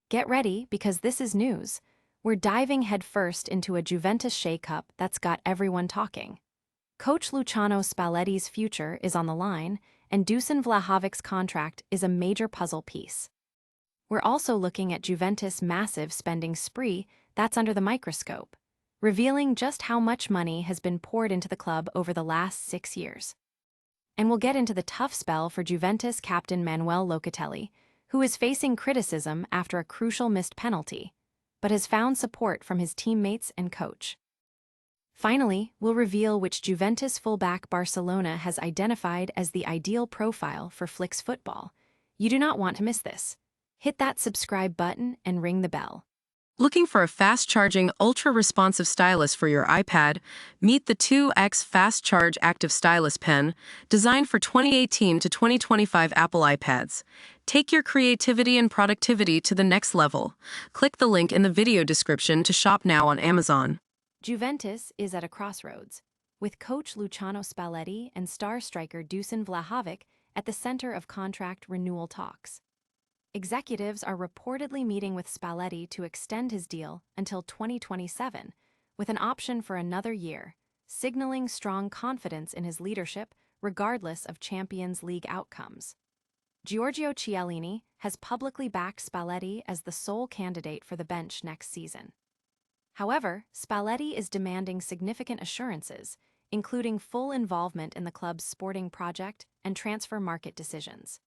Get ready because this is news. We're diving headfirst into a Juventus shake-up that's got everyone talking. Coach Luciano Spalletti's future is on the line, and Dusan Vlahovic's contract is a major puzzle piece. We're also looking at Juventus' massive spending spree that's under the microscope, revealing just how much money has been poured into the club over the last 6 years. And we'll get into the tough spell for Juventus captain Manuel Locatelli, who is facing criticism after a crucial missed penalty, but has found support from his teammates and coach. Finally, we'll reveal which Juventus fullback Barcelona has identified as the ideal profile for Flick's football. You do not want to miss this. Hit that subscribe button and ring the bell. Looking for a fast-charging, ultra-responsive stylus for your iPad? Meet the 2X Fast Charge Active Stylus Pen, designed for 2018 to 2025 Apple iPads. Take your creativity and productivity to the next level. Click the link in the video description to shop now on Amazon. Juventus is at a crossroads, with coach Luciano Spalletti and star striker Dusan Vlahovic at the center of contract renewal talks. Executives are reportedly meeting with Spalletti to extend his deal until 2027, with an option for another year, signaling strong confidence in his leadership regardless of Champions League outcomes. Giorgio Chiellini has publicly backed Spalletti as the sole candidate for the bench next season. However, Spalletti is demanding significant assurances, including full involvement in the club's sporting project and transfer market decisions.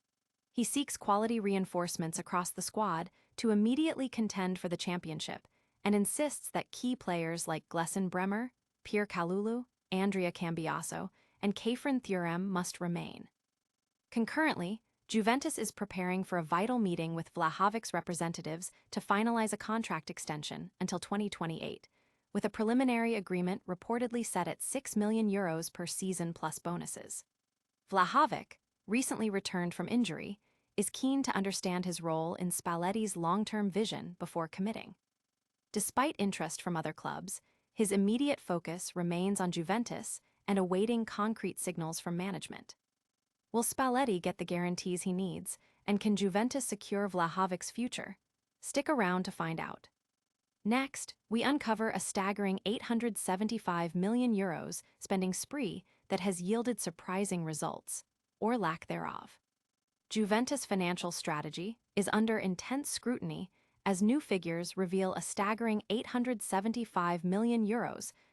He seeks quality reinforcements across the squad to immediately contend for the championship and insists that key players like Glesson Bremer, Pierre Kalulu, Andrea Cambiaso, and Kefren Thuram must remain. Concurrently, Juventus is preparing for a vital meeting with Vlahovic's representatives to finalize a contract extension until 2028, with a preliminary agreement reportedly set at €6 million per season plus bonuses. Vlahovic, recently returned from injury, is keen to understand his role in Spalletti's long-term vision before committing. Despite interest from other clubs, his immediate focus remains on Juventus and awaiting concrete signals from management. Will Spalletti get the guarantees he needs, and can Juventus secure Vlahovic's future? Stick around to find out. Next, we uncover a staggering €875 million spending spree that has yielded surprising results, or lack thereof. Juventus' financial strategy is under intense scrutiny as new figures reveal a staggering €875 million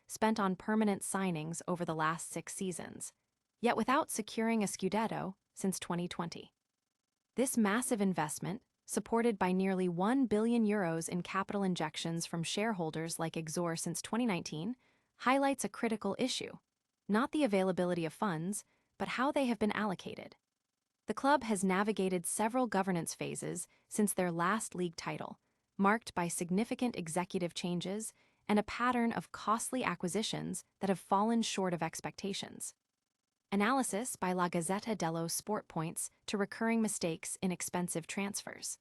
spent on permanent signings over the last 6 seasons, yet without securing a Scudetto since 2020. This massive investment, supported by nearly €1 billion in capital injections from shareholders like Exor since 2019, highlights a critical issue: not the availability of funds, but how they have been allocated. The club has navigated several governance phases since their last league title, marked by significant executive changes and a pattern of costly acquisitions that have fallen short of expectations. Analysis by La Gazzetta dello Sport points to recurring mistakes in expensive transfers.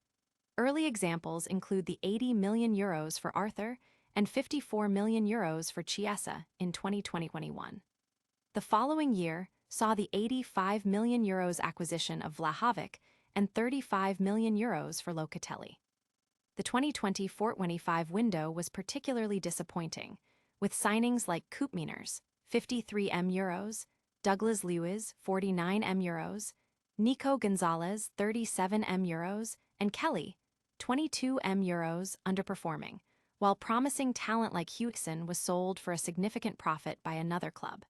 Early examples include the €80 million for Arthur and €54 million for Chiesa in 2020-21. The following year saw the €85 million acquisition of Vlahovic and €35 million for Locatelli. The 2020-25 window was particularly disappointing, with signings like Koopmeiners, €53 million, Douglas Luiz, €49 million, Nico Gonzalez, €37 million, and Kelly, €22 million, underperforming, while promising talent like Huijsen was sold for a significant profit by another club.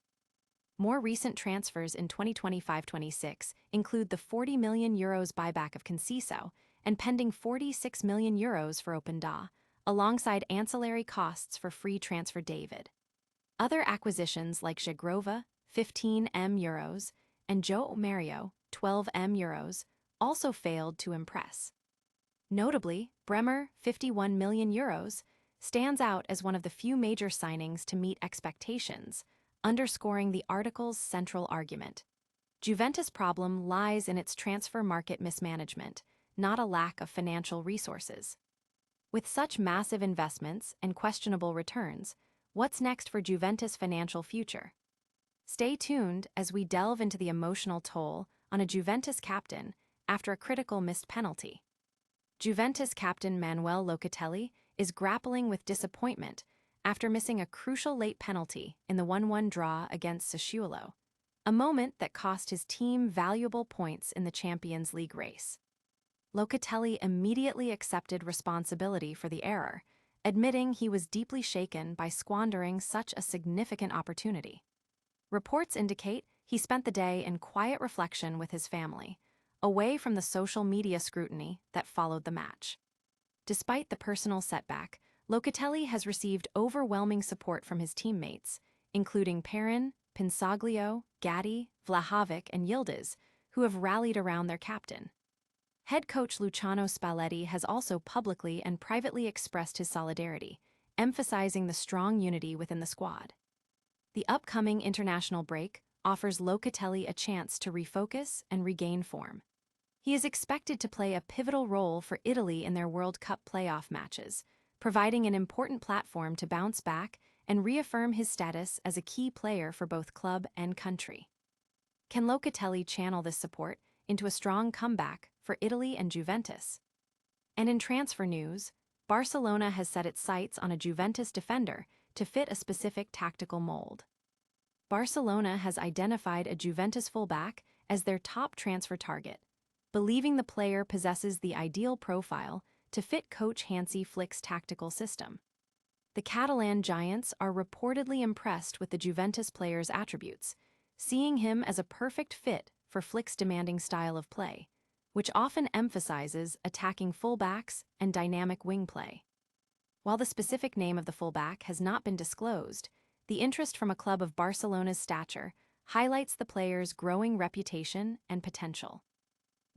More recent transfers in 2025-26 include the €40 million buyback of Conciso and pending €46 million for Openda, alongside ancillary costs for free transfer David. Other acquisitions like Jagrova, €15 million, and Joe Mario, €12 million, also failed to impress. Notably, Bremer, €51 million, stands out as one of the few major signings to meet expectations, underscoring the article's central argument. Juventus' problem lies in its transfer market mismanagement, not a lack of financial resources. With such massive investments and questionable returns, what's next for Juventus' financial future? Stay tuned as we delve into the emotional toll on a Juventus captain after a critical missed penalty. Juventus captain Manuel Locatelli is grappling with disappointment after missing a crucial late penalty in the 1-1 draw against Sassuolo, a moment that cost his team valuable points in the Champions League race. Locatelli immediately accepted responsibility for the error, admitting he was deeply shaken by squandering such a significant opportunity. Reports indicate he spent the day in quiet reflection with his family, away from the social media scrutiny that followed the match. Despite the personal setback, Locatelli has received overwhelming support from his teammates, including Perin, Pinsoglio, Gatti, Vlahovic, and Yildiz, who have rallied around their captain. Head coach Luciano Spalletti has also publicly and privately expressed his solidarity, emphasizing the strong unity within the squad. The upcoming international break offers Locatelli a chance to refocus and regain form. He is expected to play a pivotal role for Italy in their World Cup playoff matches, providing an important platform to bounce back and reaffirm his status as a key player for both club and country. Can Locatelli channel this support into a strong comeback for Italy and Juventus? And in transfer news, Barcelona has set its sights on a Juventus defender to fit a specific tactical mold. Barcelona has identified a Juventus fullback as their top transfer target, believing the player possesses the ideal profile to fit coach Hansi Flick's tactical system. The Catalan giants are reportedly impressed with the Juventus player's attributes, seeing him as a perfect fit for Flick's demanding style of play, which often emphasizes attacking fullbacks and dynamic wing play. While the specific name of the fullback has not been disclosed, the interest from a club of Barcelona's stature highlights the player's growing reputation and potential.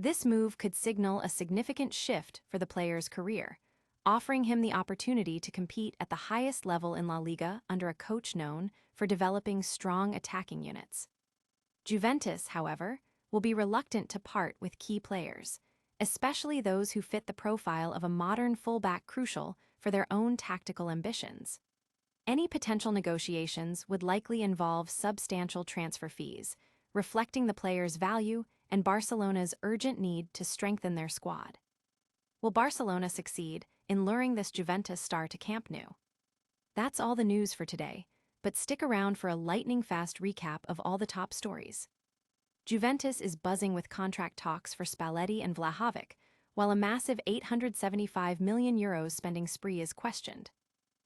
This move could signal a significant shift for the player's career, offering him the opportunity to compete at the highest level in La Liga under a coach known for developing strong attacking units. Juventus, however, will be reluctant to part with key players, especially those who fit the profile of a modern fullback crucial for their own tactical ambitions. Any potential negotiations would likely involve substantial transfer fees, reflecting the player's value and Barcelona's urgent need to strengthen their squad. Will Barcelona succeed in luring this Juventus star to Camp Nou? That's all the news for today, but stick around for a lightning-fast recap of all the top stories. Juventus is buzzing with contract talks for Spalletti and Vlahovic, while a massive €875 million spending spree is questioned.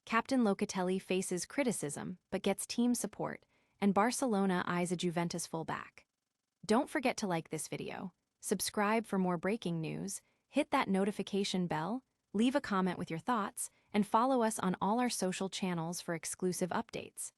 Captain Locatelli faces criticism but gets team support, and Barcelona eyes a Juventus fullback. Don't forget to like this video, subscribe for more breaking news, hit that notification bell, leave a comment with your thoughts, and follow us on all our social channels for exclusive updates.